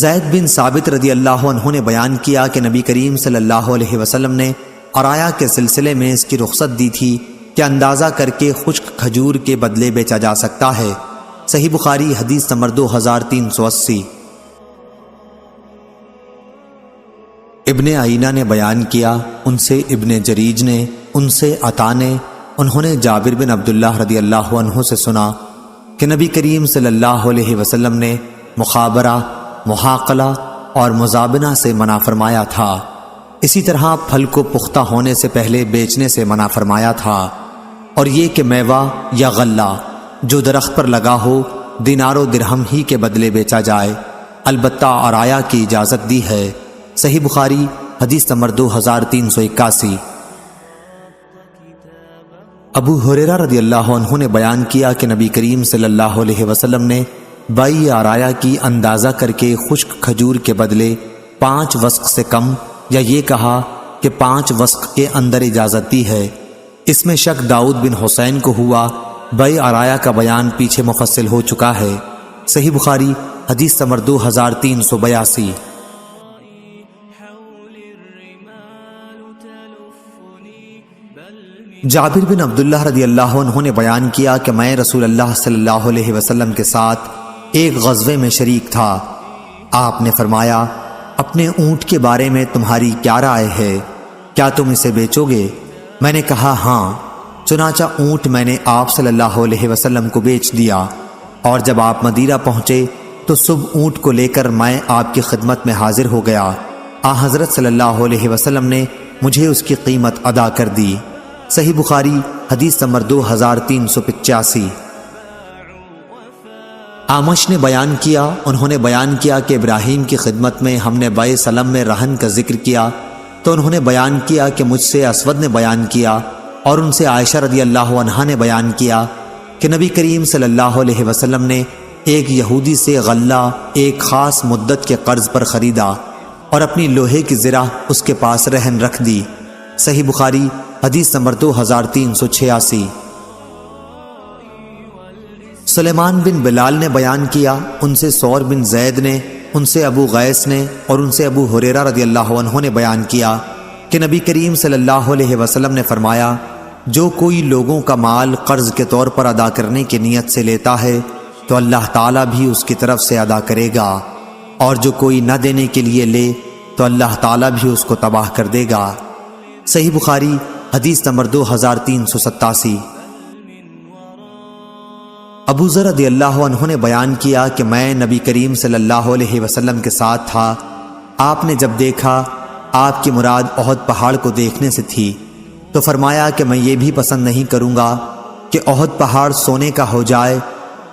زید بن ثابت رضی اللہ عنہ نے بیان کیا کہ نبی کریم صلی اللہ علیہ وسلم نے عرایا کے سلسلے میں اس کی رخصت دی تھی کہ اندازہ کر کے خشک کھجور کے بدلے بیچا جا سکتا ہے۔ صحیح بخاری حدیث نمبر 2380۔ ابن عینہ نے بیان کیا، ان سے ابن جریج نے، ان سے عطا نے، انہوں نے جابر بن عبداللہ رضی اللہ عنہ سے سنا کہ نبی کریم صلی اللہ علیہ وسلم نے مخابرہ، محاقلہ اور مزابنہ سے منع فرمایا تھا۔ اسی طرح پھل کو پختہ ہونے سے پہلے بیچنے سے منع فرمایا تھا، اور یہ کہ میوہ یا غلہ جو درخت پر لگا ہو دینار و درہم ہی کے بدلے بیچا جائے، البتہ عرایا کی اجازت دی ہے۔ صحیح بخاری حدیث نمبر 2381۔ ابو ہریرہ رضی اللہ عنہ نے بیان کیا کہ نبی کریم صلی اللہ علیہ وسلم نے بیع عرایا کی اندازہ کر کے خشک کھجور کے بدلے 5 وسق سے کم یا یہ کہا کہ 5 وسق کے اندر اجازت دی ہے۔ اس میں شک داؤد بن حسین کو ہوا، بیع عرایا کا بیان پیچھے مفصل ہو چکا ہے۔ صحیح بخاری حدیث نمبر 2382۔ جابر بن عبداللہ رضی اللہ عنہ نے بیان کیا کہ میں رسول اللہ صلی اللہ علیہ وسلم کے ساتھ ایک غزوے میں شریک تھا۔ آپ نے فرمایا، اپنے اونٹ کے بارے میں تمہاری کیا رائے ہے؟ کیا تم اسے بیچو گے؟ میں نے کہا ہاں۔ چنانچہ اونٹ میں نے آپ صلی اللہ علیہ وسلم کو بیچ دیا، اور جب آپ مدینہ پہنچے تو صبح اونٹ کو لے کر میں آپ کی خدمت میں حاضر ہو گیا۔ حضرت صلی اللہ علیہ وسلم نے مجھے اس کی قیمت ادا کر دی۔ صحیح بخاری حدیث نمبر 2385۔ آمش نے بیان کیا، انہوں نے بیان کیا کہ ابراہیم کی خدمت میں ہم نے بیع سلم میں رہن کا ذکر کیا تو انہوں نے بیان کیا کہ مجھ سے اسود نے بیان کیا، اور ان سے عائشہ رضی اللہ عنہا نے بیان کیا کہ نبی کریم صلی اللہ علیہ وسلم نے ایک یہودی سے غلہ ایک خاص مدت کے قرض پر خریدا اور اپنی لوہے کی زرہ اس کے پاس رہن رکھ دی۔ صحیح بخاری حدیث نمبر 2386۔ سلیمان بن بلال نے بیان کیا، ان سے ثور بن زید نے، ان سے ابو غیث نے، اور ان سے ابو ہریرہ رضی اللہ عنہ نے بیان کیا کہ نبی کریم صلی اللہ علیہ وسلم نے فرمایا، جو کوئی لوگوں کا مال قرض کے طور پر ادا کرنے کی نیت سے لیتا ہے تو اللہ تعالیٰ بھی اس کی طرف سے ادا کرے گا، اور جو کوئی نہ دینے کے لیے لے تو اللہ تعالیٰ بھی اس کو تباہ کر دے گا۔ صحیح بخاری حدیث نمبر 2387۔ ابو ذر رضی اللہ عنہ نے بیان کیا کہ میں نبی کریم صلی اللہ علیہ وسلم کے ساتھ تھا۔ آپ نے جب دیکھا آپ کی مراد احد پہاڑ کو دیکھنے سے تھی تو فرمایا کہ میں یہ بھی پسند نہیں کروں گا کہ احد پہاڑ سونے کا ہو جائے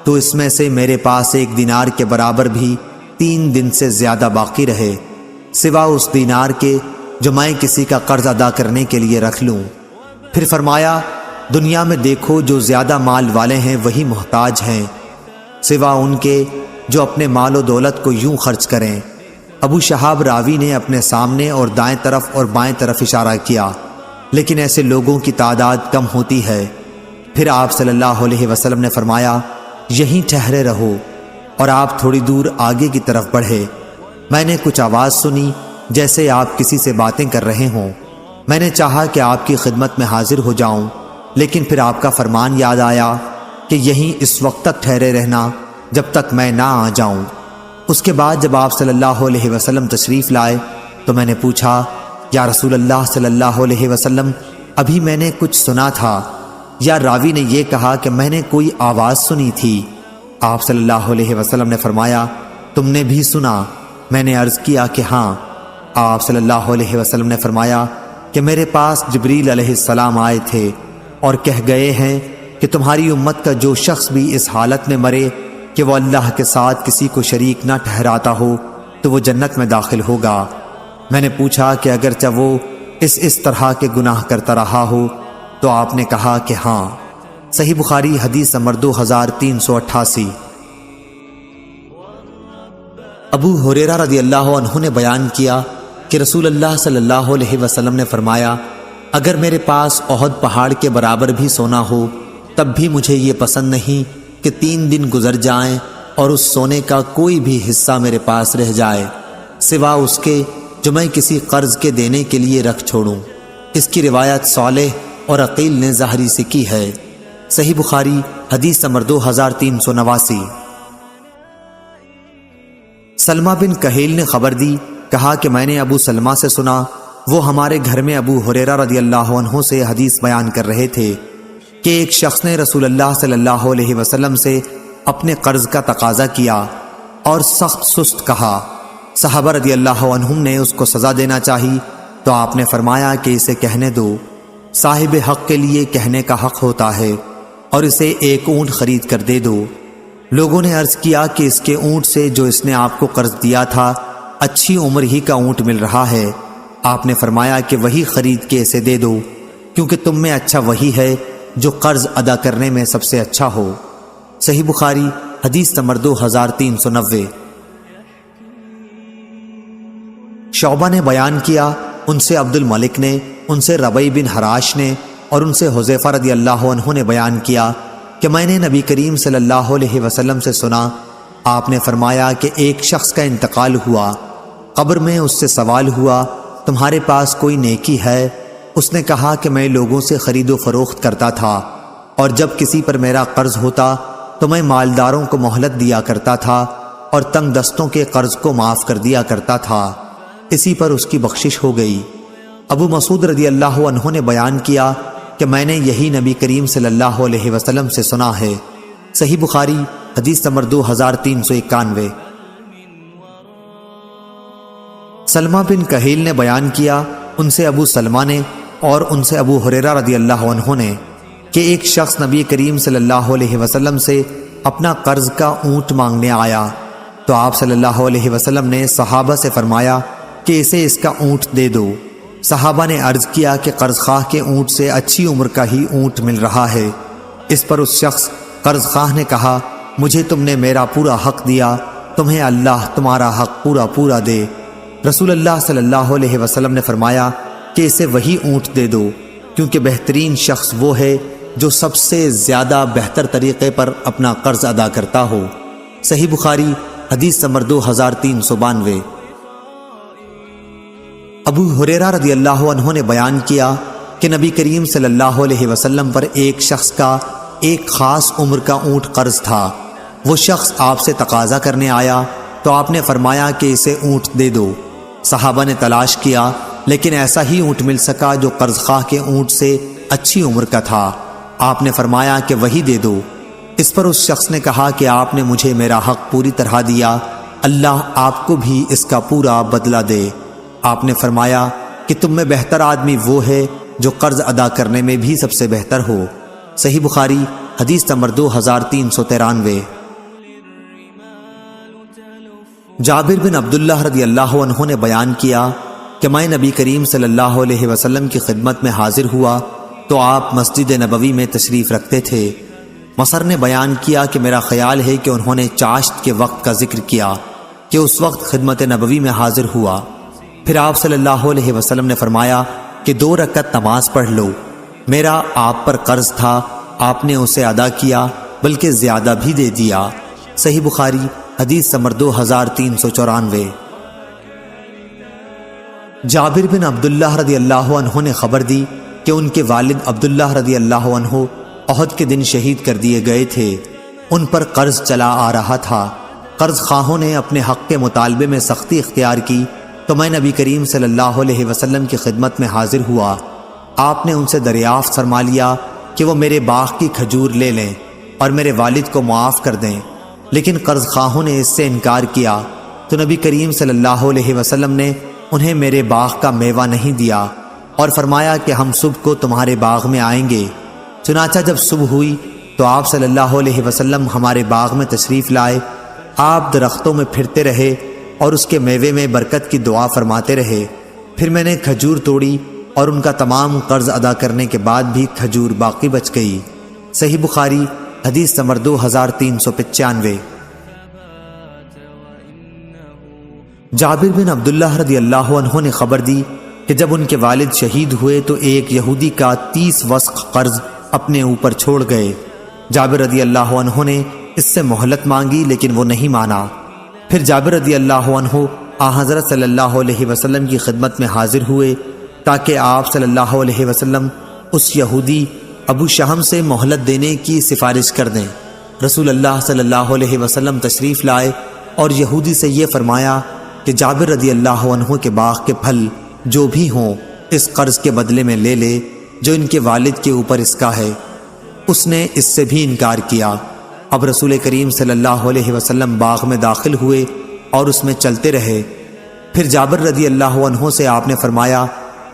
تو اس میں سے میرے پاس 1 دینار کے برابر بھی 3 دن سے زیادہ باقی رہے، سوا اس دینار کے جو میں کسی کا قرض ادا کرنے کے لیے رکھ لوں۔ پھر فرمایا، دنیا میں دیکھو جو زیادہ مال والے ہیں وہی محتاج ہیں، سوا ان کے جو اپنے مال و دولت کو یوں خرچ کریں۔ ابو شہاب راوی نے اپنے سامنے اور دائیں طرف اور بائیں طرف اشارہ کیا، لیکن ایسے لوگوں کی تعداد کم ہوتی ہے۔ پھر آپ صلی اللہ علیہ وسلم نے فرمایا، یہیں ٹھہرے رہو، اور آپ تھوڑی دور آگے کی طرف بڑھے۔ میں نے کچھ آواز سنی جیسے آپ کسی سے باتیں کر رہے ہوں۔ میں نے چاہا کہ آپ کی خدمت میں حاضر ہو جاؤں، لیکن پھر آپ کا فرمان یاد آیا کہ یہیں اس وقت تک ٹھہرے رہنا جب تک میں نہ آ جاؤں۔ اس کے بعد جب آپ صلی اللہ علیہ وسلم تشریف لائے تو میں نے پوچھا، یا رسول اللہ صلی اللہ علیہ وسلم، ابھی میں نے کچھ سنا تھا؟ یا راوی نے یہ کہا کہ میں نے کوئی آواز سنی تھی؟ آپ صلی اللہ علیہ وسلم نے فرمایا، تم نے بھی سنا؟ میں نے عرض کیا کہ ہاں۔ آپ صلی اللہ علیہ وسلم نے فرمایا کہ میرے پاس جبریل علیہ السلام آئے تھے اور کہہ گئے ہیں کہ تمہاری امت کا جو شخص بھی اس حالت میں مرے کہ وہ اللہ کے ساتھ کسی کو شریک نہ ٹھہراتا ہو تو وہ جنت میں داخل ہوگا۔ میں نے پوچھا کہ اگرچہ وہ اس طرح کے گناہ کرتا رہا ہو تو آپ نے کہا کہ ہاں۔ صحیح بخاری حدیث نمبر 2388۔ ابو ہریرہ رضی اللہ عنہ نے بیان کیا کہ رسول اللہ صلی اللہ علیہ وسلم نے فرمایا، اگر میرے پاس احد پہاڑ کے برابر بھی سونا ہو تب بھی مجھے یہ پسند نہیں کہ 3 دن گزر جائیں اور اس سونے کا کوئی بھی حصہ میرے پاس رہ جائے سوا اس کے جو میں کسی قرض کے دینے کے لیے رکھ چھوڑوں۔ اس کی روایت صالح اور عقیل نے ظاہری سے کی ہے۔ صحیح بخاری حدیث نمبر 2389۔ سلمہ بن کہیل نے خبر دی، کہا کہ میں نے ابو سلمہ سے سنا، وہ ہمارے گھر میں ابو ہریرہ رضی اللہ عنہ سے حدیث بیان کر رہے تھے کہ ایک شخص نے رسول اللہ صلی اللہ علیہ وسلم سے اپنے قرض کا تقاضا کیا اور سخت سست کہا۔ صحابہ رضی اللہ عنہم نے اس کو سزا دینا چاہی تو آپ نے فرمایا کہ اسے کہنے دو، صاحب حق کے لیے کہنے کا حق ہوتا ہے، اور اسے ایک اونٹ خرید کر دے دو۔ لوگوں نے عرض کیا کہ اس کے اونٹ سے جو اس نے آپ کو قرض دیا تھا اچھی عمر ہی کا اونٹ مل رہا ہے۔ آپ نے فرمایا کہ وہی خرید کے اسے دے دو، کیونکہ تم میں اچھا وہی ہے جو قرض ادا کرنے میں سب سے اچھا ہو۔ صحیح بخاری حدیث نمبر 2390۔ شعبہ نے بیان کیا، ان سے عبد الملک نے، ان سے ربیع بن حراش نے، اور ان سے حذیفہ رضی اللہ عنہ نے بیان کیا کہ میں نے نبی کریم صلی اللہ علیہ وسلم سے سنا، آپ نے فرمایا کہ ایک شخص کا انتقال ہوا، قبر میں اس سے سوال ہوا تمہارے پاس کوئی نیکی ہے؟ اس نے کہا کہ میں لوگوں سے خرید و فروخت کرتا تھا، اور جب کسی پر میرا قرض ہوتا تو میں مالداروں کو مہلت دیا کرتا تھا اور تنگ دستوں کے قرض کو معاف کر دیا کرتا تھا، اسی پر اس کی بخشش ہو گئی۔ ابو مسعود رضی اللہ عنہ نے بیان کیا کہ میں نے یہی نبی کریم صلی اللہ علیہ وسلم سے سنا ہے۔ صحیح بخاری حدیث نمبر 2391۔ سلمہ بن کہیل نے بیان کیا، ان سے ابو سلمہ نے اور ان سے ابو ہریرہ رضی اللہ عنہ نے کہ ایک شخص نبی کریم صلی اللہ علیہ وسلم سے اپنا قرض کا اونٹ مانگنے آیا تو آپ صلی اللہ علیہ وسلم نے صحابہ سے فرمایا کہ اسے اس کا اونٹ دے دو۔ صحابہ نے عرض کیا کہ قرض خواہ کے اونٹ سے اچھی عمر کا ہی اونٹ مل رہا ہے۔ اس پر اس شخص قرض خواہ نے کہا، مجھے تم نے میرا پورا حق دیا، تمہیں اللہ تمہارا حق پورا دے۔ رسول اللہ صلی اللہ علیہ وسلم نے فرمایا کہ اسے وہی اونٹ دے دو، کیونکہ بہترین شخص وہ ہے جو سب سے زیادہ بہتر طریقے پر اپنا قرض ادا کرتا ہو۔ صحیح بخاری حدیث نمبر 2392۔ ابو ہریرہ رضی اللہ عنہ نے بیان کیا کہ نبی کریم صلی اللہ علیہ وسلم پر ایک شخص کا ایک خاص عمر کا اونٹ قرض تھا۔ وہ شخص آپ سے تقاضا کرنے آیا تو آپ نے فرمایا کہ اسے اونٹ دے دو۔ صحابہ نے تلاش کیا لیکن ایسا ہی اونٹ مل سکا جو قرض خواہ کے اونٹ سے اچھی عمر کا تھا۔ آپ نے فرمایا کہ وہی دے دو۔ اس پر اس شخص نے کہا کہ آپ نے مجھے میرا حق پوری طرح دیا، اللہ آپ کو بھی اس کا پورا بدلہ دے۔ آپ نے فرمایا کہ تم میں بہتر آدمی وہ ہے جو قرض ادا کرنے میں بھی سب سے بہتر ہو۔ صحیح بخاری حدیث نمبر 2393۔ جابر بن عبداللہ رضی اللہ عنہ نے بیان کیا کہ میں نبی کریم صلی اللہ علیہ وسلم کی خدمت میں حاضر ہوا تو آپ مسجد نبوی میں تشریف رکھتے تھے۔ مصر نے بیان کیا کہ میرا خیال ہے کہ انہوں نے چاشت کے وقت کا ذکر کیا کہ اس وقت خدمت نبوی میں حاضر ہوا۔ پھر آپ صلی اللہ علیہ وسلم نے فرمایا کہ 2 رکعت نماز پڑھ لو، میرا آپ پر قرض تھا، آپ نے اسے ادا کیا بلکہ زیادہ بھی دے دیا۔ صحیح بخاری حدیث نمبر 2394۔ جابر بن عبداللہ رضی اللہ عنہ نے خبر دی کہ ان کے والد عبداللہ رضی اللہ عنہ احد کے دن شہید کر دیے گئے تھے۔ ان پر قرض چلا آ رہا تھا۔ قرض خواہوں نے اپنے حق کے مطالبے میں سختی اختیار کی تو میں نبی کریم صلی اللہ علیہ وسلم کی خدمت میں حاضر ہوا۔ آپ نے ان سے دریافت فرما لیا کہ وہ میرے باغ کی کھجور لے لیں اور میرے والد کو معاف کر دیں، لیکن قرض خواہوں نے اس سے انکار کیا تو نبی کریم صلی اللہ علیہ وسلم نے انہیں میرے باغ کا میوہ نہیں دیا اور فرمایا کہ ہم صبح کو تمہارے باغ میں آئیں گے۔ چنانچہ جب صبح ہوئی تو آپ صلی اللہ علیہ وسلم ہمارے باغ میں تشریف لائے۔ آپ درختوں میں پھرتے رہے اور اس کے میوے میں برکت کی دعا فرماتے رہے۔ پھر میں نے کھجور توڑی اور ان کا تمام قرض ادا کرنے کے بعد بھی کھجور باقی بچ گئی۔ صحیح بخاری حدیث نمبر 2395۔ جابر بن عبداللہ رضی اللہ عنہ نے خبر دی کہ جب ان کے والد شہید ہوئے تو ایک یہودی کا 30 وسق قرض اپنے اوپر چھوڑ گئے۔ جابر رضی اللہ عنہ نے اس سے مہلت مانگی لیکن وہ نہیں مانا۔ پھر جابر رضی اللہ عنہ حضرت صلی اللہ علیہ وسلم کی خدمت میں حاضر ہوئے تاکہ آپ صلی اللہ علیہ وسلم اس یہودی ابو شہم سے مہلت دینے کی سفارش کر دیں۔ رسول اللہ صلی اللہ علیہ وسلم تشریف لائے اور یہودی سے یہ فرمایا کہ جابر رضی اللہ عنہ کے باغ کے پھل جو بھی ہوں اس قرض کے بدلے میں لے لے جو ان کے والد کے اوپر اس کا ہے۔ اس نے اس سے بھی انکار کیا۔ اب رسول کریم صلی اللہ علیہ وسلم باغ میں داخل ہوئے اور اس میں چلتے رہے۔ پھر جابر رضی اللہ عنہ سے آپ نے فرمایا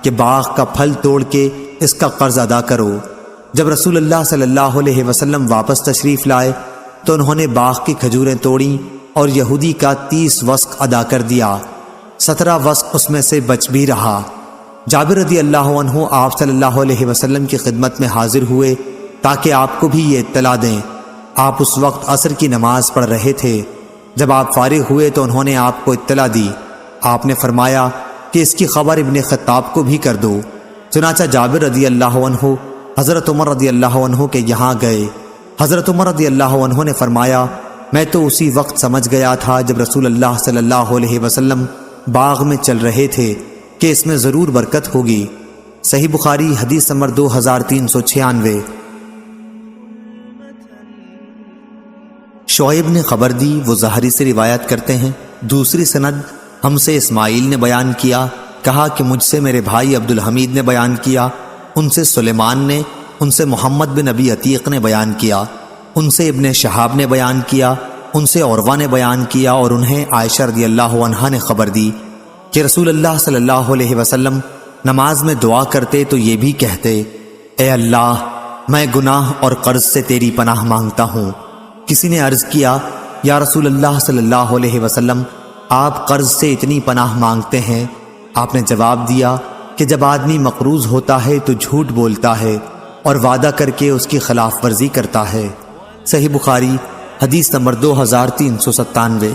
کہ باغ کا پھل توڑ کے اس کا قرض ادا کرو۔ جب رسول اللہ صلی اللہ علیہ وسلم واپس تشریف لائے تو انہوں نے باغ کی کھجوریں توڑیں اور یہودی کا 30 وسق ادا کر دیا، 17 وسق اس میں سے بچ بھی رہا۔ جابر رضی اللہ عنہ آپ صلی اللہ علیہ وسلم کی خدمت میں حاضر ہوئے تاکہ آپ کو بھی یہ اطلاع دیں۔ آپ اس وقت عصر کی نماز پڑھ رہے تھے۔ جب آپ فارغ ہوئے تو انہوں نے آپ کو اطلاع دی۔ آپ نے فرمایا کہ اس کی خبر ابن خطاب کو بھی کر دو۔ چنانچہ جابر رضی اللہ عنہ حضرت عمر رضی اللہ عنہ کے یہاں گئے۔ حضرت عمر رضی اللہ عنہ نے فرمایا میں تو اسی وقت سمجھ گیا تھا جب رسول اللہ صلی اللہ علیہ وسلم باغ میں چل رہے تھے کہ اس میں ضرور برکت ہوگی۔ صحیح بخاری حدیث نمبر 2396۔ شعیب نے خبر دی، وہ زہری سے روایت کرتے ہیں۔ دوسری سند ہم سے اسماعیل نے بیان کیا، کہا کہ مجھ سے میرے بھائی عبد الحمید نے بیان کیا، ان سے سلیمان نے، ان سے محمد بن ابی عتیق نے بیان کیا، ان سے ابن شہاب نے بیان کیا، ان سے عروہ نے بیان کیا اور انہیں عائشہ رضی اللہ عنہا نے خبر دی کہ رسول اللہ صلی اللہ علیہ وسلم نماز میں دعا کرتے تو یہ بھی کہتے اے اللہ میں گناہ اور قرض سے تیری پناہ مانگتا ہوں۔ کسی نے عرض کیا یا رسول اللہ صلی اللہ علیہ وسلم آپ قرض سے اتنی پناہ مانگتے ہیں؟ آپ نے جواب دیا کہ جب آدمی مقروض ہوتا ہے تو جھوٹ بولتا ہے اور وعدہ کر کے اس کی خلاف ورزی کرتا ہے۔ صحیح بخاری حدیث نمبر 2397۔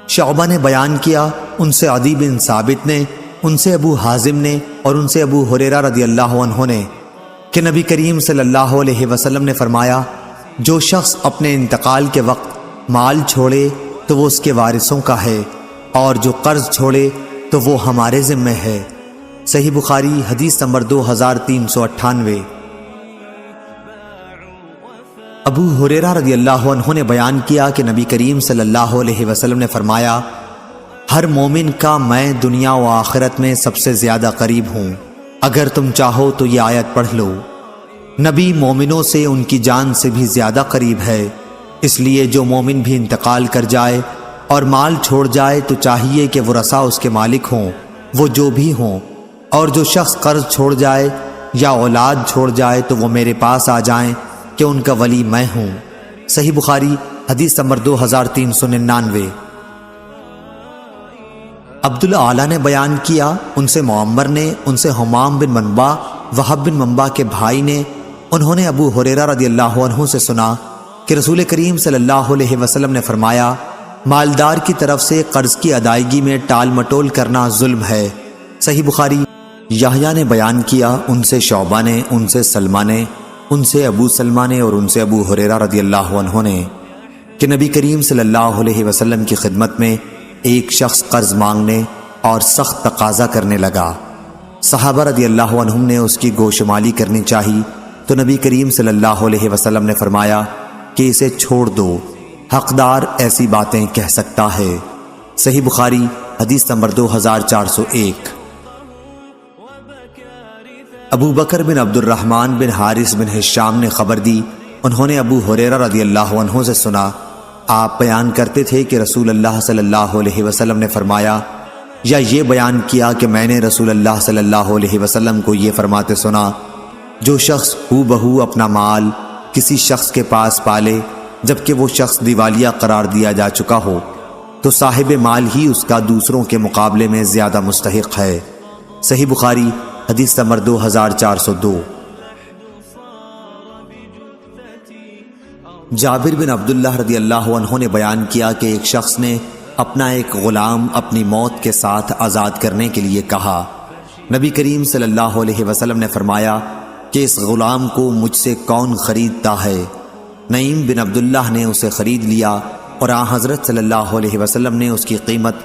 شعبہ نے بیان کیا، ان سے عدی بن ثابت نے، ان سے ابو حازم نے اور ان سے ابو ہریرہ رضی اللہ عنہ نے کہ نبی کریم صلی اللہ علیہ وسلم نے فرمایا جو شخص اپنے انتقال کے وقت مال چھوڑے تو وہ اس کے وارثوں کا ہے اور جو قرض چھوڑے تو وہ ہمارے ذمہ ہے۔ صحیح بخاری حدیث نمبر 2398۔ ابو ہریرہ رضی اللہ عنہ نے بیان کیا کہ نبی کریم صلی اللہ علیہ وسلم نے فرمایا ہر مومن کا میں دنیا و آخرت میں سب سے زیادہ قریب ہوں، اگر تم چاہو تو یہ آیت پڑھ لو۔ نبی مومنوں سے ان کی جان سے بھی زیادہ قریب ہے، اس لیے جو مومن بھی انتقال کر جائے اور مال چھوڑ جائے تو چاہیے کہ ورثہ اس کے مالک ہوں، وہ جو بھی ہوں، اور جو شخص قرض چھوڑ جائے یا اولاد چھوڑ جائے تو وہ میرے پاس آ جائیں کہ ان کا ولی میں ہوں۔ صحیح بخاری حدیث نمبر 2399۔ عبد الاعلی نے بیان کیا، ان سے معمر نے، ان سے حمام بن منبع وہب بن منبع کے بھائی نے، انہوں نے ابو ہریرہ رضی اللہ عنہ سے سنا کہ رسول کریم صلی اللہ علیہ وسلم نے فرمایا مالدار کی طرف سے قرض کی ادائیگی میں ٹال مٹول کرنا ظلم ہے۔ صحیح بخاری۔ یحییٰ نے بیان کیا، ان سے شعبہ نے، ان سے سلمہ نے، ان سے ابو سلمہ نے اور ان سے ابو ہریرہ رضی اللہ عنہ نے کہ نبی کریم صلی اللہ علیہ وسلم کی خدمت میں ایک شخص قرض مانگنے اور سخت تقاضا کرنے لگا۔ صحابہ رضی اللہ عنہم نے اس کی گوشمالی کرنی چاہی تو نبی کریم صلی اللہ علیہ وسلم نے فرمایا کہ اسے چھوڑ دو، حقدار ایسی باتیں کہہ سکتا ہے۔ صحیح بخاری حدیث نمبر 2401۔ ابو بکر بن عبد الرحمن بن حارث بن ہشام نے خبر دی، انہوں نے ابو ہریرہ رضی اللہ عنہ سے سنا، آپ بیان کرتے تھے کہ رسول اللہ صلی اللہ علیہ وسلم نے فرمایا، یا یہ بیان کیا کہ میں نے رسول اللہ صلی اللہ علیہ وسلم کو یہ فرماتے سنا، جو شخص ہو بہو اپنا مال کسی شخص کے پاس پالے جبکہ وہ شخص دیوالیہ قرار دیا جا چکا ہو تو صاحب مال ہی اس کا دوسروں کے مقابلے میں زیادہ مستحق ہے۔ صحیح بخاری حدیث نمبر 2402۔ جابر بن عبداللہ رضی اللہ عنہ نے بیان کیا کہ ایک شخص نے اپنا ایک غلام اپنی موت کے ساتھ آزاد کرنے کے لیے کہا۔ نبی کریم صلی اللہ علیہ وسلم نے فرمایا کہ اس غلام کو مجھ سے کون خریدتا ہے؟ نعیم بن عبداللہ نے اسے خرید لیا اور آن حضرت صلی اللہ علیہ وسلم نے اس کی قیمت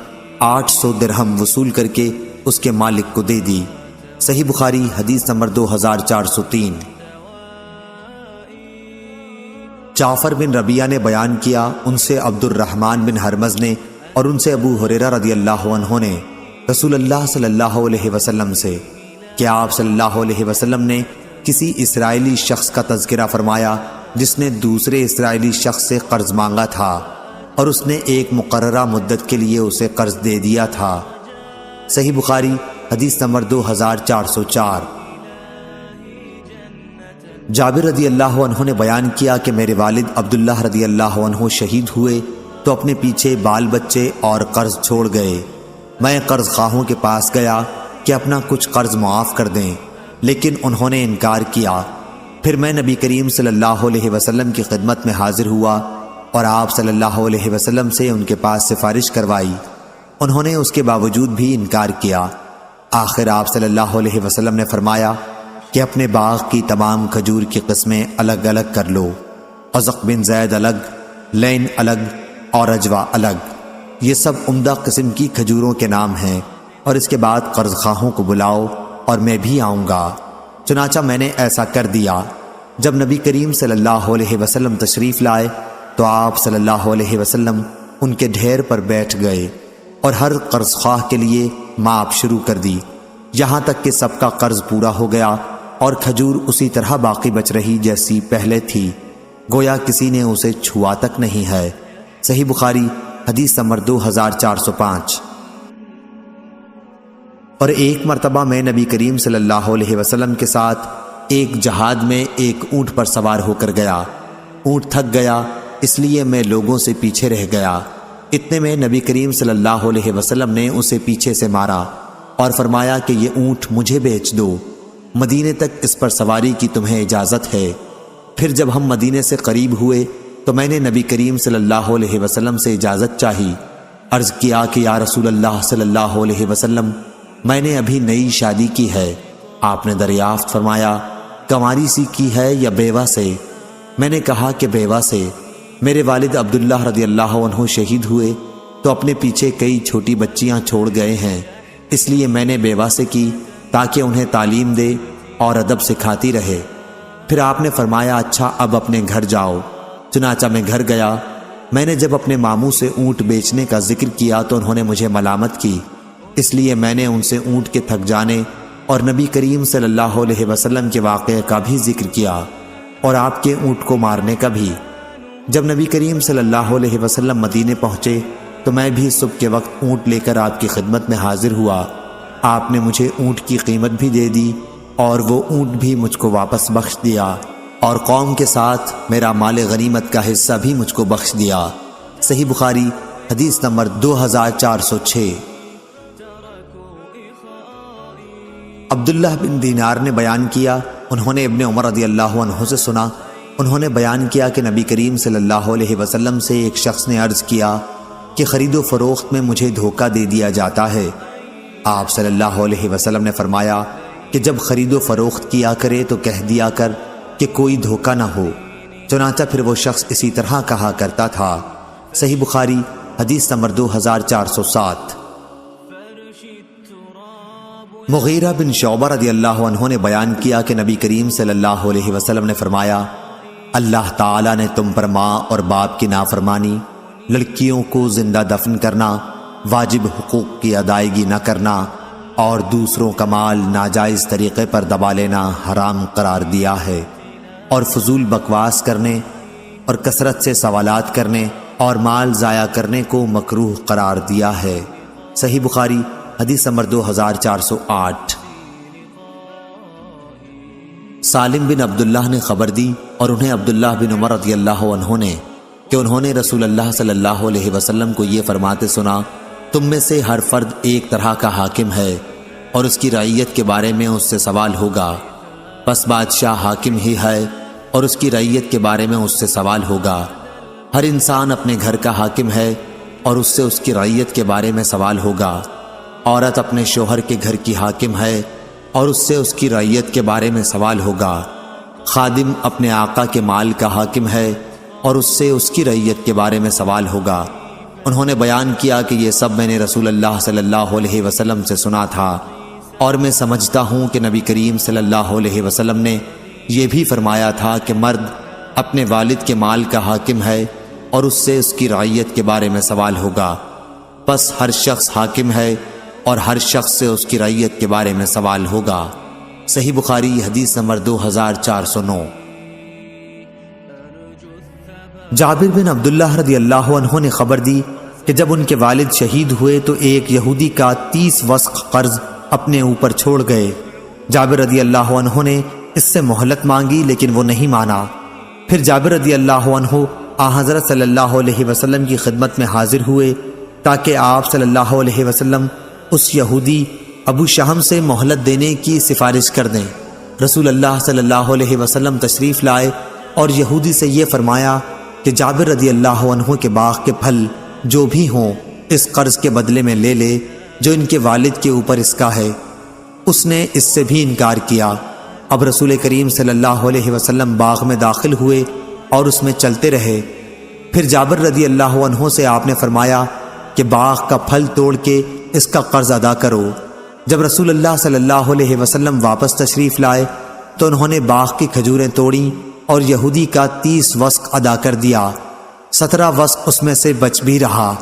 800 درہم وصول کر کے اس کے مالک کو دے دی۔ صحیح بخاری حدیث نمبر 2403۔ جعفر بن ربیعہ نے بیان کیا، ان سے عبد الرحمن بن حرمز نے اور ان سے ابو ہریرہ رضی اللہ عنہ نے رسول اللہ صلی اللہ علیہ وسلم سے کہ آپ صلی اللہ علیہ وسلم نے کسی اسرائیلی شخص کا تذکرہ فرمایا جس نے دوسرے اسرائیلی شخص سے قرض مانگا تھا اور اس نے ایک مقررہ مدت کے لیے اسے قرض دے دیا تھا۔ صحیح بخاری حدیث نمبر 2404۔ جابر رضی اللہ عنہ نے بیان کیا کہ میرے والد عبداللہ رضی اللہ عنہ شہید ہوئے تو اپنے پیچھے بال بچے اور قرض چھوڑ گئے۔ میں قرض خواہوں کے پاس گیا کہ اپنا کچھ قرض معاف کر دیں، لیکن انہوں نے انکار کیا۔ پھر میں نبی کریم صلی اللہ علیہ وسلم کی خدمت میں حاضر ہوا اور آپ صلی اللہ علیہ وسلم سے ان کے پاس سفارش کروائی۔ انہوں نے اس کے باوجود بھی انکار کیا۔ آخر آپ صلی اللہ علیہ وسلم نے فرمایا کہ اپنے باغ کی تمام کھجور کی قسمیں الگ الگ کر لو، عزق بن زید الگ، لین الگ اور اجوا الگ، یہ سب عمدہ قسم کی کھجوروں کے نام ہیں، اور اس کے بعد قرض خواہوں کو بلاؤ اور میں بھی آؤں گا۔ چنانچہ میں نے ایسا کر دیا۔ جب نبی کریم صلی اللہ علیہ وسلم تشریف لائے تو آپ صلی اللہ علیہ وسلم ان کے ڈھیر پر بیٹھ گئے اور ہر قرض خواہ کے لیے ماپ شروع کر دی، یہاں تک کہ سب کا قرض پورا ہو گیا اور کھجور اسی طرح باقی بچ رہی جیسی پہلے تھی، گویا کسی نے اسے چھوا تک نہیں ہے۔ صحیح بخاری حدیث نمبر 2405۔ اور ایک مرتبہ میں نبی کریم صلی اللہ علیہ وسلم کے ساتھ ایک جہاد میں ایک اونٹ پر سوار ہو کر گیا۔ اونٹ تھک گیا، اس لیے میں لوگوں سے پیچھے رہ گیا۔ اتنے میں نبی کریم صلی اللہ علیہ وسلم نے اسے پیچھے سے مارا اور فرمایا کہ یہ اونٹ مجھے بیچ دو، مدینے تک اس پر سواری کی تمہیں اجازت ہے۔ پھر جب ہم مدینے سے قریب ہوئے تو میں نے نبی کریم صلی اللہ علیہ وسلم سے اجازت چاہی۔ عرض کیا کہ یا رسول اللہ صلی اللہ علیہ وسلم، میں نے ابھی نئی شادی کی ہے۔ آپ نے دریافت فرمایا کنواری سی کی ہے یا بیوہ سے؟ میں نے کہا کہ بیوہ سے۔ میرے والد عبداللہ رضی اللہ عنہ شہید ہوئے تو اپنے پیچھے کئی چھوٹی بچیاں چھوڑ گئے ہیں، اس لیے میں نے بیوہ سے کی تاکہ انہیں تعلیم دے اور ادب سکھاتی رہے۔ پھر آپ نے فرمایا اچھا اب اپنے گھر جاؤ۔ چنانچہ میں گھر گیا۔ میں نے جب اپنے ماموں سے اونٹ بیچنے کا ذکر کیا تو انہوں نے مجھے ملامت کی، اس لیے میں نے ان سے اونٹ کے تھک جانے اور نبی کریم صلی اللہ علیہ وسلم کے واقعے کا بھی ذکر کیا اور آپ کے اونٹ کو مارنے کا بھی۔ جب نبی کریم صلی اللہ علیہ وسلم مدینے پہنچے تو میں بھی صبح کے وقت اونٹ لے کر آپ کی خدمت میں حاضر ہوا۔ آپ نے مجھے اونٹ کی قیمت بھی دے دی اور وہ اونٹ بھی مجھ کو واپس بخش دیا اور قوم کے ساتھ میرا مال غنیمت کا حصہ بھی مجھ کو بخش دیا۔ صحیح بخاری حدیث نمبر 2406۔ عبداللہ بن دینار نے بیان کیا، انہوں نے ابن عمر رضی اللہ عنہ سے سنا، انہوں نے بیان کیا کہ نبی کریم صلی اللہ علیہ وسلم سے ایک شخص نے عرض کیا کہ خرید و فروخت میں مجھے دھوکہ دے دیا جاتا ہے۔ آپ صلی اللہ علیہ وسلم نے فرمایا کہ جب خرید و فروخت کیا کرے تو کہہ دیا کر کہ کوئی دھوکہ نہ ہو۔ چنانچہ پھر وہ شخص اسی طرح کہا کرتا تھا۔ صحیح بخاری حدیث نمبر 2407۔ مغیرہ بن شعبہ رضی اللہ عنہ نے بیان کیا کہ نبی کریم صلی اللہ علیہ وسلم نے فرمایا اللہ تعالیٰ نے تم پر ماں اور باپ کی نافرمانی، لڑکیوں کو زندہ دفن کرنا، واجب حقوق کی ادائیگی نہ کرنا اور دوسروں کا مال ناجائز طریقے پر دبا لینا حرام قرار دیا ہے، اور فضول بکواس کرنے اور کثرت سے سوالات کرنے اور مال ضائع کرنے کو مکروہ قرار دیا ہے۔ صحیح بخاری حدیث نمبر 2408۔ سالم بن عبداللہ نے خبر دی اور انہیں عبداللہ بن عمر رضی اللہ عنہ نے کہ انہوں نے رسول اللہ صلی اللہ علیہ وسلم کو یہ فرماتے سنا تم میں سے ہر فرد ایک طرح کا حاکم ہے اور اس کی رعیت کے بارے میں اس سے سوال ہوگا، پس بادشاہ حاکم ہی ہے اور اس کی رعیت کے بارے میں اس سے سوال ہوگا۔ ہر انسان اپنے گھر کا حاکم ہے اور اس سے اس کی رعیت کے بارے میں سوال ہوگا۔ عورت اپنے شوہر کے گھر کی حاکم ہے اور اس سے اس کی رعیت کے بارے میں سوال ہوگا۔ خادم اپنے آقا کے مال کا حاکم ہے اور اس سے اس کی رعیت کے بارے میں سوال ہوگا۔ انہوں نے بیان کیا کہ یہ سب میں نے رسول اللہ صلی اللہ علیہ وسلم سے سنا تھا، اور میں سمجھتا ہوں کہ نبی کریم صلی اللہ علیہ وسلم نے یہ بھی فرمایا تھا کہ مرد اپنے والد کے مال کا حاکم ہے اور اس سے اس کی رعیت کے بارے میں سوال ہوگا۔ پس ہر شخص حاکم ہے اور ہر شخص سے اس کی رعیت کے بارے میں سوال ہوگا۔ صحیح بخاری حدیث نمبر 2409۔ جابر بن عبداللہ رضی اللہ عنہ نے خبر دی کہ جب ان کے والد شہید ہوئے تو ایک یہودی کا 30 وسق قرض اپنے اوپر چھوڑ گئے۔ جابر رضی اللہ عنہ نے اس سے مہلت مانگی لیکن وہ نہیں مانا۔ پھر جابر رضی اللہ عنہ حضرت صلی اللہ علیہ وسلم کی خدمت میں حاضر ہوئے تاکہ آپ صلی اللہ علیہ وسلم اس یہودی ابو شہم سے مہلت دینے کی سفارش کر دیں۔ رسول اللہ صلی اللہ علیہ وسلم تشریف لائے اور یہودی سے یہ فرمایا کہ جابر رضی اللہ عنہ کے باغ کے پھل جو بھی ہوں اس قرض کے بدلے میں لے لے جو ان کے والد کے اوپر اس کا ہے۔ اس نے اس سے بھی انکار کیا۔ اب رسول کریم صلی اللہ علیہ وسلم باغ میں داخل ہوئے اور اس میں چلتے رہے۔ پھر جابر رضی اللہ عنہ سے آپ نے فرمایا کہ باغ کا پھل توڑ کے اس کا قرض ادا کرو۔ جب رسول اللہ صلی اللہ علیہ وسلم واپس تشریف لائے تو انہوں نے باغ کی کھجوریں توڑیں اور یہودی کا 30 وسق ادا کر دیا۔ 17 وسق اس میں سے بچ بھی رہا۔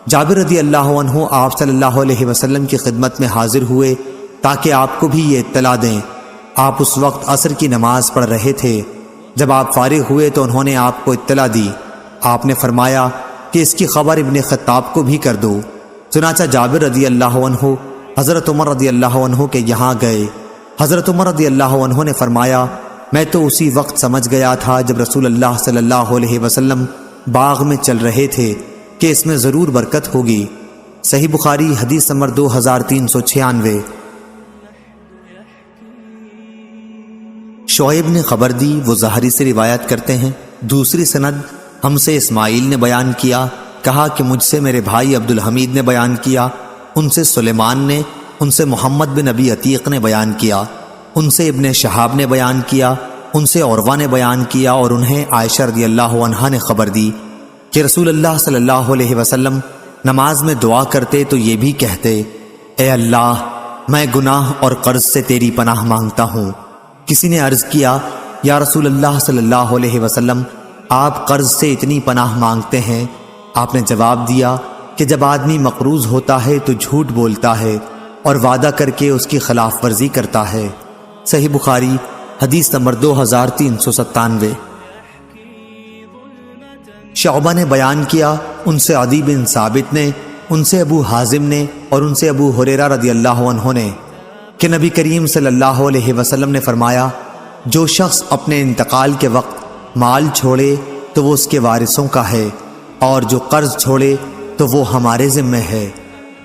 جابر رضی اللہ عنہ آپ صلی اللہ علیہ وسلم کی خدمت میں حاضر ہوئے تاکہ آپ کو بھی یہ اطلاع دیں۔ آپ اس وقت عصر کی نماز پڑھ رہے تھے۔ جب آپ فارغ ہوئے تو انہوں نے آپ کو اطلاع دی۔ آپ نے فرمایا کہ اس کی خبر ابن خطاب کو بھی کر دو۔ چنانچہ جابر رضی اللہ عنہ حضرت عمر رضی اللہ عنہ کے یہاں گئے۔ حضرت عمر رضی اللہ عنہ نے فرمایا میں تو اسی وقت سمجھ گیا تھا جب رسول اللہ صلی اللہ علیہ وسلم باغ میں چل رہے تھے کہ اس میں ضرور برکت ہوگی۔ صحیح بخاری حدیث نمبر 2396۔ شعیب نے خبر دی، وہ زہری سے روایت کرتے ہیں۔ دوسری سند ہم سے اسماعیل نے بیان کیا، کہا کہ مجھ سے میرے بھائی عبد الحمید نے بیان کیا، ان سے سلیمان نے، ان سے محمد بن ابی عتیق نے بیان کیا، ان سے ابن شہاب نے بیان کیا، ان سے عروہ نے بیان کیا، اور انہیں عائشہ رضی اللہ عنہا نے خبر دی کہ رسول اللہ صلی اللہ علیہ وسلم نماز میں دعا کرتے تو یہ بھی کہتے اے اللہ میں گناہ اور قرض سے تیری پناہ مانگتا ہوں۔ کسی نے عرض کیا یا رسول اللہ صلی اللہ علیہ وسلم آپ قرض سے اتنی پناہ مانگتے ہیں؟ آپ نے جواب دیا کہ جب آدمی مقروض ہوتا ہے تو جھوٹ بولتا ہے اور وعدہ کر کے اس کی خلاف ورزی کرتا ہے۔ صحیح بخاری حدیث نمبر 2397۔ شعبہ نے بیان کیا، ان سے عدی بن ثابت نے، ان سے ابو حازم نے، اور ان سے ابو ہریرہ رضی اللہ عنہ نے کہ نبی کریم صلی اللہ علیہ وسلم نے فرمایا جو شخص اپنے انتقال کے وقت مال چھوڑے تو وہ اس کے وارثوں کا ہے، اور جو قرض چھوڑے تو وہ ہمارے ذمہ ہے۔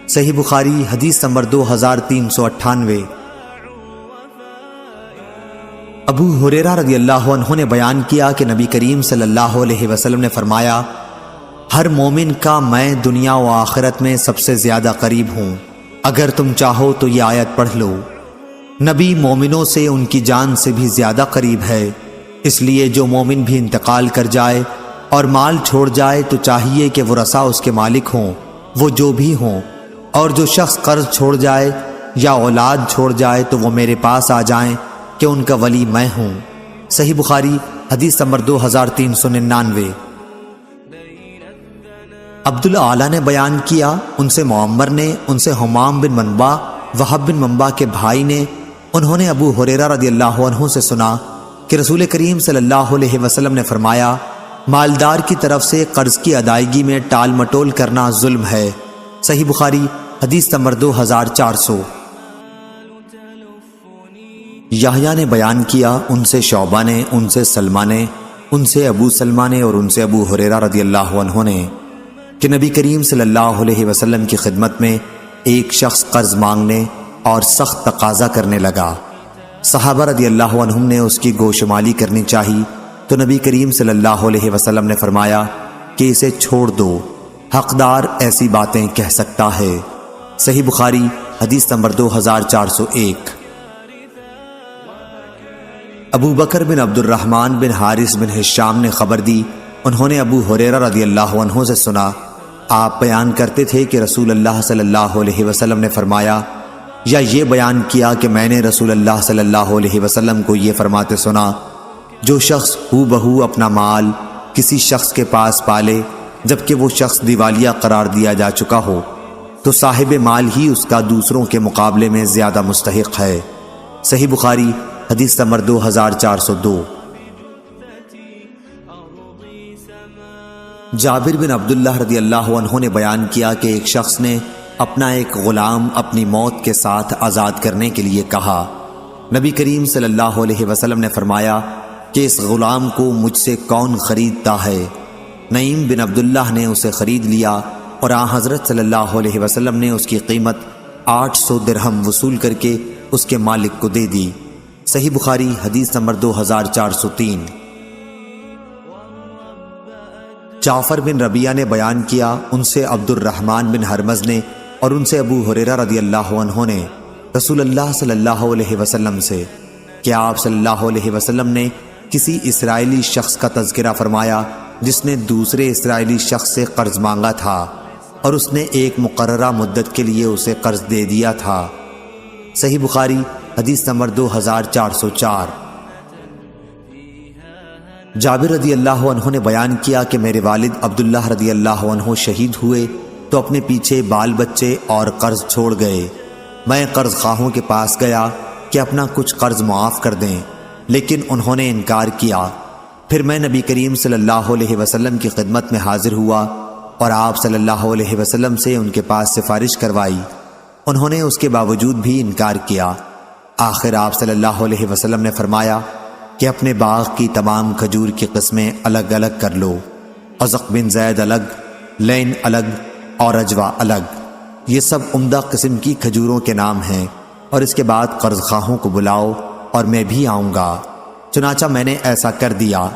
صحیح بخاری حدیث نمبر 2398۔ ابو ہریرہ رضی اللہ عنہ نے بیان کیا کہ نبی کریم صلی اللہ علیہ وسلم نے فرمایا ہر مومن کا میں دنیا و آخرت میں سب سے زیادہ قریب ہوں، اگر تم چاہو تو یہ آیت پڑھ لو۔ نبی مومنوں سے ان کی جان سے بھی زیادہ قریب ہے، اس لیے جو مومن بھی انتقال کر جائے اور مال چھوڑ جائے تو چاہیے کہ ورثہ اس کے مالک ہوں، وہ جو بھی ہوں، اور جو شخص قرض چھوڑ جائے یا اولاد چھوڑ جائے تو وہ میرے پاس آ جائیں کہ ان کا ولی میں ہوں۔ صحیح بخاری حدیث نمبر 2399۔ عبد الاعلیٰ نے بیان کیا، ان سے معمر نے، ان سے حمام بن منبع وہب بن منبع کے بھائی نے، انہوں نے ابو ہریرہ رضی اللہ عنہ سے سنا کہ رسول کریم صلی اللہ علیہ وسلم نے فرمایا مالدار کی طرف سے قرض کی ادائیگی میں ٹال مٹول کرنا ظلم ہے۔ صحیح بخاری حدیث نمبر 2400۔ یحییٰ نے بیان کیا، ان سے شعبہ نے، ان سے سلمہ نے، ان سے ابو سلمہ نے، اور ان سے ابو ہریرہ رضی اللہ عنہ نے کہ نبی کریم صلی اللہ علیہ وسلم کی خدمت میں ایک شخص قرض مانگنے اور سخت تقاضا کرنے لگا۔ صحابہ رضی اللہ عنہم نے اس کی گوشمالی کرنی چاہی تو نبی کریم صلی اللہ علیہ وسلم نے فرمایا کہ اسے چھوڑ دو، حقدار ایسی باتیں کہہ سکتا ہے۔ صحیح بخاری حدیث نمبر 2401۔ ابو بکر بن عبد الرحمن بن حارث بن ہشام نے خبر دی انہوں نے ابو ہریرہ رضی اللہ عنہ سے سنا، آپ بیان کرتے تھے کہ رسول اللہ صلی اللہ علیہ وسلم نے فرمایا، یا یہ بیان کیا کہ میں نے رسول اللہ صلی اللہ علیہ وسلم کو یہ فرماتے سنا، جو شخص ہو بہو اپنا مال کسی شخص کے پاس پالے جبکہ وہ شخص دیوالیہ قرار دیا جا چکا ہو تو صاحب مال ہی اس کا دوسروں کے مقابلے میں زیادہ مستحق ہے۔ صحیح بخاری حدیث نمبر 2402۔ جابر بن عبداللہ رضی اللہ عنہ نے بیان کیا کہ ایک شخص نے اپنا ایک غلام اپنی موت کے ساتھ آزاد کرنے کے لیے کہا۔ نبی کریم صلی اللہ علیہ وسلم نے فرمایا کہ اس غلام کو مجھ سے کون خریدتا ہے؟ نعیم بن عبداللہ نے اسے خرید لیا اور آن حضرت صلی اللہ علیہ وسلم نے اس کی قیمت 800 درہم وصول کر کے اس کے مالک کو دے دی۔ صحیح بخاری حدیث نمبر 2403۔ جعفر بن ربیعہ نے بیان کیا، ان سے عبد الرحمن بن حرمز نے اور ان سے ابو ہریرہ رضی اللہ عنہ نے رسول اللہ صلی اللہ علیہ وسلم سے کہ آپ صلی اللہ علیہ وسلم نے کسی اسرائیلی شخص کا تذکرہ فرمایا جس نے دوسرے اسرائیلی شخص سے قرض مانگا تھا اور اس نے ایک مقررہ مدت کے لیے اسے قرض دے دیا تھا۔ صحیح بخاری حدیث نمبر 2404۔ جابر رضی اللہ عنہ نے بیان کیا کہ میرے والد عبداللہ رضی اللہ عنہ شہید ہوئے تو اپنے پیچھے بال بچے اور قرض چھوڑ گئے۔ میں قرض خواہوں کے پاس گیا کہ اپنا کچھ قرض معاف کر دیں، لیکن انہوں نے انکار کیا۔ پھر میں نبی کریم صلی اللہ علیہ وسلم کی خدمت میں حاضر ہوا اور آپ صلی اللہ علیہ وسلم سے ان کے پاس سفارش کروائی۔ انہوں نے اس کے باوجود بھی انکار کیا۔ آخر آپ صلی اللہ علیہ وسلم نے فرمایا کہ اپنے باغ کی تمام کھجور کی قسمیں الگ الگ کر لو، ازق بن زید الگ، لین الگ اور اجوا الگ، یہ سب عمدہ قسم کی کھجوروں کے نام ہیں، اور اس کے بعد قرض خواہوں کو بلاؤ اور میں بھی آؤں گا۔ چنانچہ میں نے ایسا کر دیا۔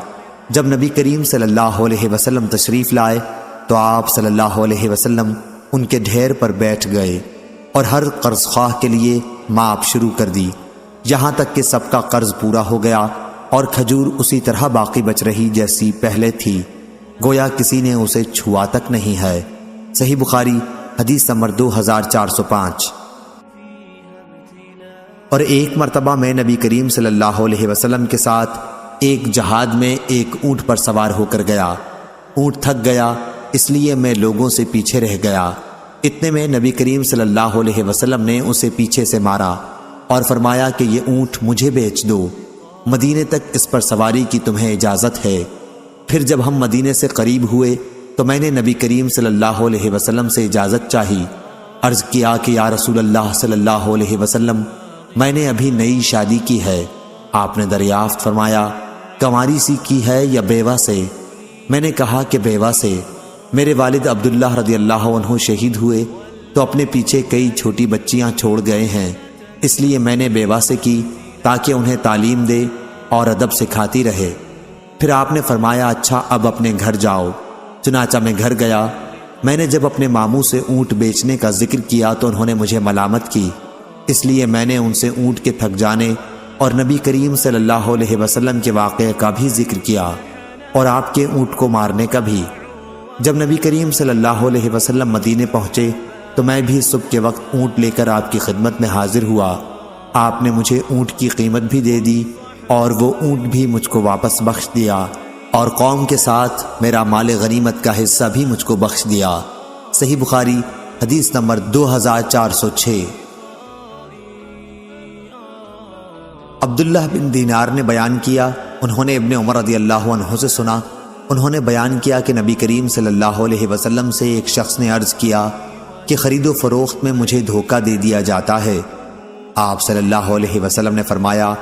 جب نبی کریم صلی اللہ علیہ وسلم تشریف لائے تو آپ صلی اللہ علیہ وسلم ان کے ڈھیر پر بیٹھ گئے اور ہر قرض خواہ کے لیے ماپ شروع کر دی، یہاں تک کہ سب کا قرض پورا ہو گیا اور کھجور اسی طرح باقی بچ رہی جیسی پہلے تھی، گویا کسی نے اسے چھوا تک نہیں ہے۔ صحیح بخاری حدیث نمبر 2405۔ اور ایک مرتبہ میں نبی کریم صلی اللہ علیہ وسلم کے ساتھ ایک جہاد میں ایک اونٹ پر سوار ہو کر گیا۔ اونٹ تھک گیا، اس لیے میں لوگوں سے پیچھے رہ گیا۔ اتنے میں نبی کریم صلی اللہ علیہ وسلم نے اسے پیچھے سے مارا اور فرمایا کہ یہ اونٹ مجھے بیچ دو، مدینے تک اس پر سواری کی تمہیں اجازت ہے۔ پھر جب ہم مدینے سے قریب ہوئے تو میں نے نبی کریم صلی اللہ علیہ وسلم سے اجازت چاہی۔ عرض کیا کہ یا رسول اللہ صلی اللہ علیہ وسلم، میں نے ابھی نئی شادی کی ہے۔ آپ نے دریافت فرمایا کنواری سی کی ہے یا بیوہ سے؟ میں نے کہا کہ بیوہ سے۔ میرے والد عبداللہ رضی اللہ عنہ شہید ہوئے تو اپنے پیچھے کئی چھوٹی بچیاں چھوڑ گئے ہیں، اس لیے میں نے بیوہ سے کی تاکہ انہیں تعلیم دے اور ادب سکھاتی رہے۔ پھر آپ نے فرمایا اچھا اب اپنے گھر جاؤ۔ چنانچہ میں گھر گیا۔ میں نے جب اپنے ماموں سے اونٹ بیچنے کا ذکر کیا تو انہوں نے مجھے ملامت کی، اس لیے میں نے ان سے اونٹ کے تھک جانے اور نبی کریم صلی اللہ علیہ وسلم کے واقعے کا بھی ذکر کیا اور آپ کے اونٹ کو مارنے کا بھی۔ جب نبی کریم صلی اللہ علیہ وسلم مدینے پہنچے تو میں بھی صبح کے وقت اونٹ لے کر آپ کی خدمت میں حاضر ہوا۔ آپ نے مجھے اونٹ کی قیمت بھی دے دی اور وہ اونٹ بھی مجھ کو واپس بخش دیا اور قوم کے ساتھ میرا مال غنیمت کا حصہ بھی مجھ کو بخش دیا۔ صحیح بخاری حدیث نمبر 2406۔ عبداللہ بن دینار نے بیان کیا، انہوں نے ابن عمر رضی اللہ عنہ سے سنا، انہوں نے بیان کیا کہ نبی کریم صلی اللہ علیہ وسلم سے ایک شخص نے عرض کیا کہ خرید و فروخت میں مجھے دھوکہ دے دیا جاتا ہے۔ آپ صلی اللہ علیہ وسلم نے فرمایا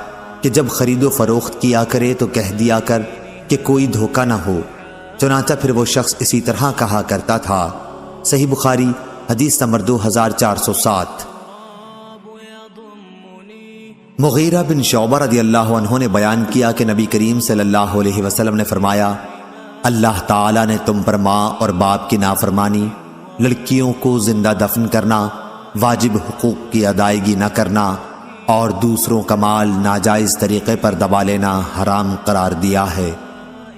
کہ جب خرید و فروخت کیا کرے تو کہہ دیا کر کہ کوئی دھوکہ نہ ہو۔ چنانچہ پھر وہ شخص اسی طرح کہا کرتا تھا۔ صحیح بخاری حدیث نمبر 2407۔ مغیرہ بن شعبہ رضی اللہ عنہ نے بیان کیا کہ نبی کریم صلی اللہ علیہ وسلم نے فرمایا اللہ تعالیٰ نے تم پر ماں اور باپ کی نافرمانی، لڑکیوں کو زندہ دفن کرنا، واجب حقوق کی ادائیگی نہ کرنا اور دوسروں کا مال ناجائز طریقے پر دبا لینا حرام قرار دیا ہے۔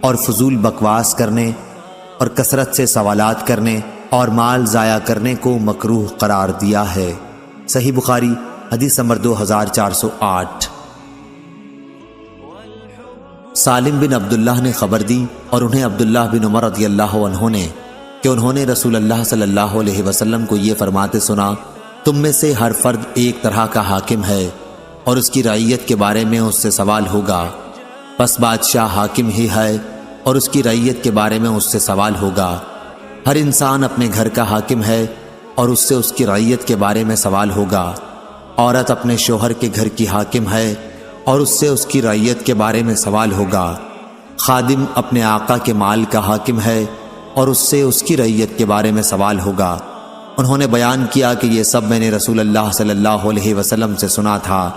اور فضول بکواس کرنے اور کثرت سے سوالات کرنے اور مال ضائع کرنے کو مکروہ قرار دیا ہے۔ صحیح بخاری حدیث نمبر 2408۔ سالم بن عبداللہ نے خبر دی اور انہیں عبداللہ بن عمر رضی اللہ عنہ نے کہ انہوں نے رسول اللہ صلی اللہ علیہ وسلم کو یہ فرماتے سنا، تم میں سے ہر فرد ایک طرح کا حاکم ہے اور اس کی رعیت کے بارے میں اس سے سوال ہوگا، پس بادشاہ حاکم ہی ہے اور اس کی رعیت کے بارے میں اس سے سوال ہوگا۔ ہر انسان اپنے گھر کا حاکم ہے اور اس سے اس کی رعیت کے بارے میں سوال ہوگا۔ عورت اپنے شوہر کے گھر کی حاکم ہے اور اس سے اس کی رعیت کے بارے میں سوال ہوگا۔ خادم اپنے آقا کے مال کا حاکم ہے اور اس سے اس کی رعیت کے بارے میں سوال ہوگا۔ انہوں نے بیان کیا کہ یہ سب میں نے رسول اللہ صلی اللہ علیہ وسلم سے سنا تھا،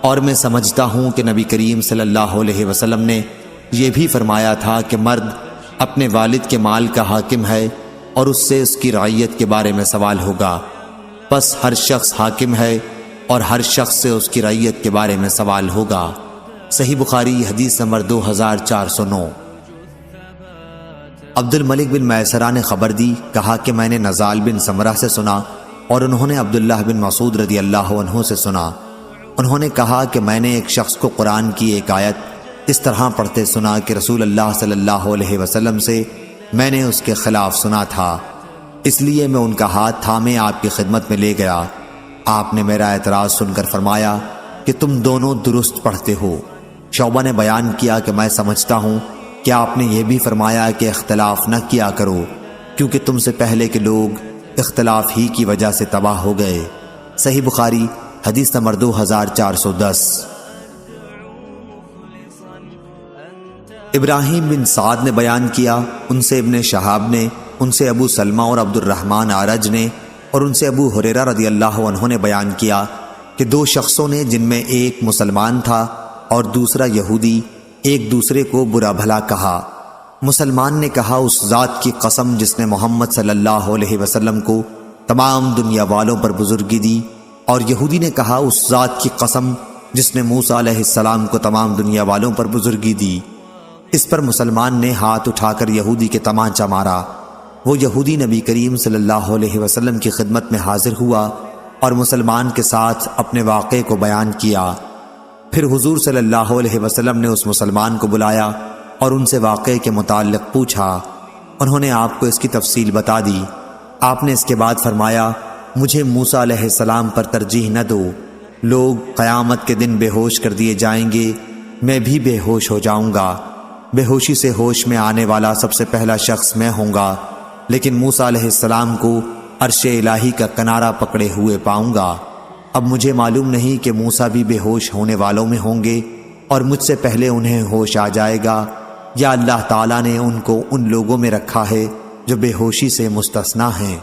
اور میں سمجھتا ہوں کہ نبی کریم صلی اللہ علیہ وسلم نے یہ بھی فرمایا تھا کہ مرد اپنے والد کے مال کا حاکم ہے اور اس سے اس کی رعیت کے بارے میں سوال ہوگا، پس ہر شخص حاکم ہے اور ہر شخص سے اس کی رعیت کے بارے میں سوال ہوگا۔ صحیح بخاری حدیث نمبر 2409۔ عبد الملک بن میسرہ نے خبر دی، کہا کہ میں نے نزال بن سمرہ سے سنا اور انہوں نے عبداللہ بن مسعود رضی اللہ عنہ سے سنا۔ انہوں نے کہا کہ میں نے ایک شخص کو قرآن کی ایک آیت اس طرح پڑھتے سنا کہ رسول اللہ صلی اللہ علیہ وسلم سے میں نے اس کے خلاف سنا تھا، اس لیے میں ان کا ہاتھ تھامے آپ کی خدمت میں لے گیا۔ آپ نے میرا اعتراض سن کر فرمایا کہ تم دونوں درست پڑھتے ہو۔ شعبہ نے بیان کیا کہ میں سمجھتا ہوں کہ آپ نے یہ بھی فرمایا کہ اختلاف نہ کیا کرو، کیونکہ تم سے پہلے کے لوگ اختلاف ہی کی وجہ سے تباہ ہو گئے۔ صحیح بخاری حدیث نمبر 2410۔ ابراہیم بن سعد نے بیان کیا، ان سے ابن شہاب نے، ان سے ابو سلمہ اور عبد الرحمن عارج نے، اور ان سے ابو ہریرہ رضی اللہ عنہ نے بیان کیا کہ دو شخصوں نے، جن میں ایک مسلمان تھا اور دوسرا یہودی، ایک دوسرے کو برا بھلا کہا۔ مسلمان نے کہا، اس ذات کی قسم جس نے محمد صلی اللہ علیہ وسلم کو تمام دنیا والوں پر بزرگی دی، اور یہودی نے کہا، اس ذات کی قسم جس نے موسیٰ علیہ السلام کو تمام دنیا والوں پر بزرگی دی۔ اس پر مسلمان نے ہاتھ اٹھا کر یہودی کے تمانچہ مارا۔ وہ یہودی نبی کریم صلی اللہ علیہ وسلم کی خدمت میں حاضر ہوا اور مسلمان کے ساتھ اپنے واقعے کو بیان کیا۔ پھر حضور صلی اللہ علیہ وسلم نے اس مسلمان کو بلایا اور ان سے واقعے کے متعلق پوچھا۔ انہوں نے آپ کو اس کی تفصیل بتا دی۔ آپ نے اس کے بعد فرمایا، مجھے موسیٰ علیہ السلام پر ترجیح نہ دو، لوگ قیامت کے دن بے ہوش کر دیے جائیں گے، میں بھی بے ہوش ہو جاؤں گا۔ بے ہوشی سے ہوش میں آنے والا سب سے پہلا شخص میں ہوں گا، لیکن موسیٰ علیہ السلام کو عرش الہی کا کنارہ پکڑے ہوئے پاؤں گا۔ اب مجھے معلوم نہیں کہ موسیٰ بھی بے ہوش ہونے والوں میں ہوں گے اور مجھ سے پہلے انہیں ہوش آ جائے گا، یا اللہ تعالیٰ نے ان کو ان لوگوں میں رکھا ہے جو بے ہوشی سے مستثنیٰ ہیں۔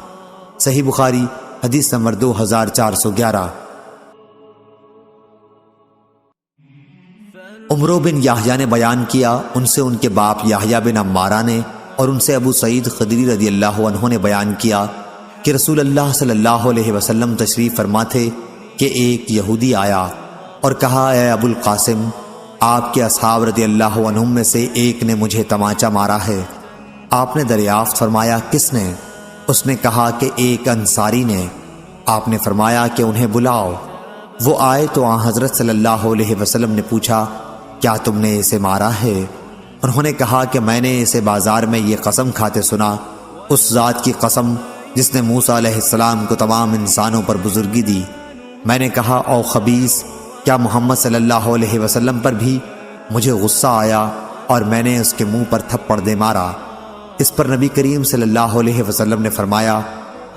صحیح بخاری حدیث نمبر 2411۔ عمرو بن یحییٰ نے بیان کیا، ان سے ان کے باپ یحییٰ بن عمارہ نے، اور ان سے ابو سعید خدری رضی اللہ عنہ نے بیان کیا کہ رسول اللہ صلی اللہ علیہ وسلم تشریف فرما تھے کہ ایک یہودی آیا اور کہا، اے ابو القاسم، آپ کے اصحاب رضی اللہ عنہم میں سے ایک نے مجھے تمانچہ مارا ہے۔ آپ نے دریافت فرمایا، کس نے؟ اس نے کہا کہ ایک انصاری نے۔ آپ نے فرمایا کہ انہیں بلاؤ۔ وہ آئے تو آن حضرت صلی اللہ علیہ وسلم نے پوچھا، کیا تم نے اسے مارا ہے؟ انہوں نے کہا کہ میں نے اسے بازار میں یہ قسم کھاتے سنا، اس ذات کی قسم جس نے موسیٰ علیہ السلام کو تمام انسانوں پر بزرگی دی۔ میں نے کہا، او خبیث، کیا محمد صلی اللہ علیہ وسلم پر بھی؟ مجھے غصہ آیا اور میں نے اس کے منہ پر تھپڑ دے مارا۔ اس پر نبی کریم صلی اللہ علیہ وسلم نے فرمایا،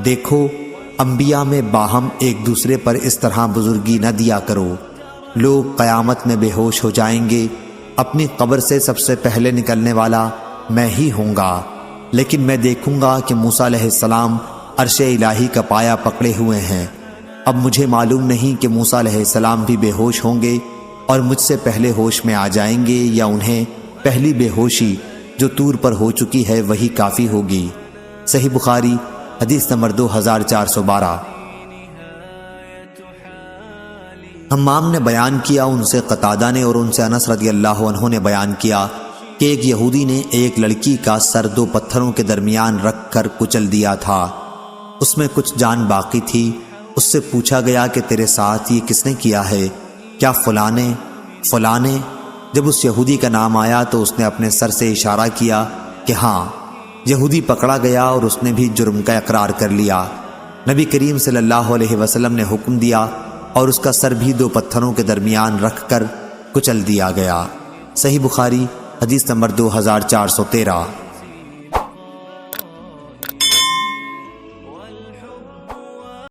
دیکھو، انبیاء میں باہم ایک دوسرے پر اس طرح بزرگی نہ دیا کرو، لوگ قیامت میں بے ہوش ہو جائیں گے، اپنی قبر سے سب سے پہلے نکلنے والا میں ہی ہوں گا، لیکن میں دیکھوں گا کہ موسیٰ علیہ السلام عرش الہی کا پایا پکڑے ہوئے ہیں۔ اب مجھے معلوم نہیں کہ موسیٰ علیہ السلام بھی بے ہوش ہوں گے اور مجھ سے پہلے ہوش میں آ جائیں گے، یا انہیں پہلی بے ہوشی جو طور پر ہو چکی ہے وہی کافی ہوگی۔ صحیح بخاری حدیث نمبر 2412۔ حمام نے بیان کیا، ان سے قتادہ نے اور ان سے انس رضی اللہ عنہ نے بیان کیا کہ ایک یہودی نے ایک لڑکی کا سر 2 پتھروں کے درمیان رکھ کر کچل دیا تھا۔ اس میں کچھ جان باقی تھی۔ اس سے پوچھا گیا کہ تیرے ساتھ یہ کس نے کیا ہے؟ کیا فلاں نے؟ جب اس یہودی کا نام آیا تو اس نے اپنے سر سے اشارہ کیا کہ ہاں۔ یہودی پکڑا گیا اور اس نے بھی جرم کا اقرار کر لیا۔ نبی کریم صلی اللہ علیہ وسلم نے حکم دیا اور اس کا سر بھی 2 پتھروں کے درمیان رکھ کر کچل دیا گیا۔ صحیح بخاری حدیث نمبر 2413۔